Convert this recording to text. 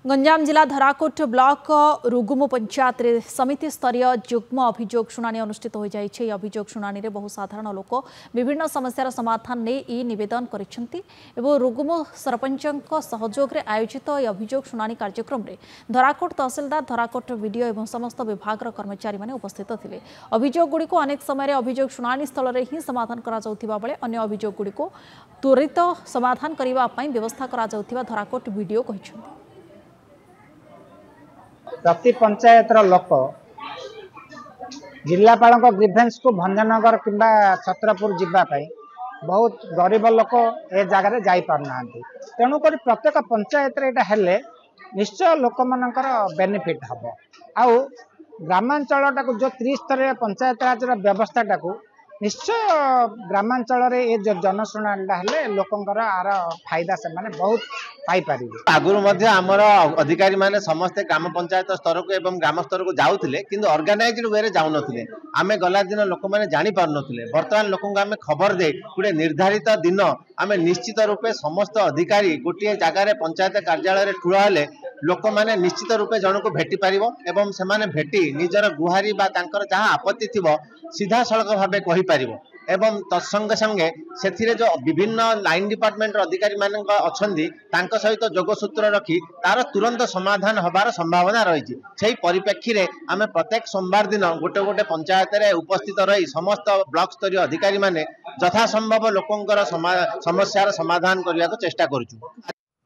गंजाम जिला धराकोट ब्लॉक रुगुमु पंचायत रे समिति स्तरीय जुग्म अभियोग शुणाणी अनुष्ठित हो जाइए। अभियोग शुणाणी रे बहु साधारण लोक विभिन्न समस्यार समाधान ने ई निवेदन करिसेंती एवं रुगुमु सरपंचक सहयोग रे आयोजित यह अभियोग शुणाणी कार्यक्रम रे धराकोट तहसीलदार धराकोट वीडियो एवं समस्त विभाग कर्मचारी माने उपस्थित थिले। अभियोग गुडी को अनेक समय अभियोग शुणाणी स्थल रे ही समाधान करा जाउथिबा बेले अन्य अभियोग गुडी को त्वरित समाधान करिबा पई व्यवस्था करा जाउथिबा धराकोट वीडियो कहिसेंती। प्रति पंचायत लोक जिलापाल ग्रीभेन्स को भंजनगर किंबा छत्रपुर जीवाई बहुत गरीब लोक ए जगार जाना तेणुक प्रत्येक पंचायत हेले निश्चय लोक मानकर बेनिफिट हम आउ ग्रामांचल जो त्रिस्तरीय पंचायत राज व्यवस्था निश्चय ग्रामांचल ये जनशुणाणीटा हेले लोकंकर आर फायदा से माने बहुत पाई पारि। आगुरु मध्य आमर अधिकारी माने समस्त ग्राम पंचायत स्तर को एवं ग्राम स्तर को जाउथिले किंतु ऑर्गेनाइज्ड वे रे जाउ नथिले। आमे गला दिन लोक माने जानि पार नथिले। वर्तमान लोकन को आमे खबर दे गुटे निर्धारित दिन आमे निश्चित रूपे समस्त अधिकारी गोटे जगह रे पंचायत कार्यालय रे ठुळा हेले लोक माने निश्चित रूपे जन को भेटी पारिबो एवं से माने भेटी निजर गुहारी बा तांकर जहां आपत्ति थिबो सीधा सड़क भाबे कहि पारिबो एवं तत्संगे संगे से जो विभिन्न लाइन डिपार्टमेंट अधिकारी मान अच्छा सहित जोगसूत्र रखी तार तुरंत समाधान हबार संभावना रही। से परिप्रेक्षी रे आमे प्रत्येक सोमवार दिन गोटे गोटे पंचायत रे उपस्थित रही समस्त ब्लॉक स्तरीय अधिकारी माने यथासंभव लोकंकर समस्यार समाधान करने को चेष्टा करूँ।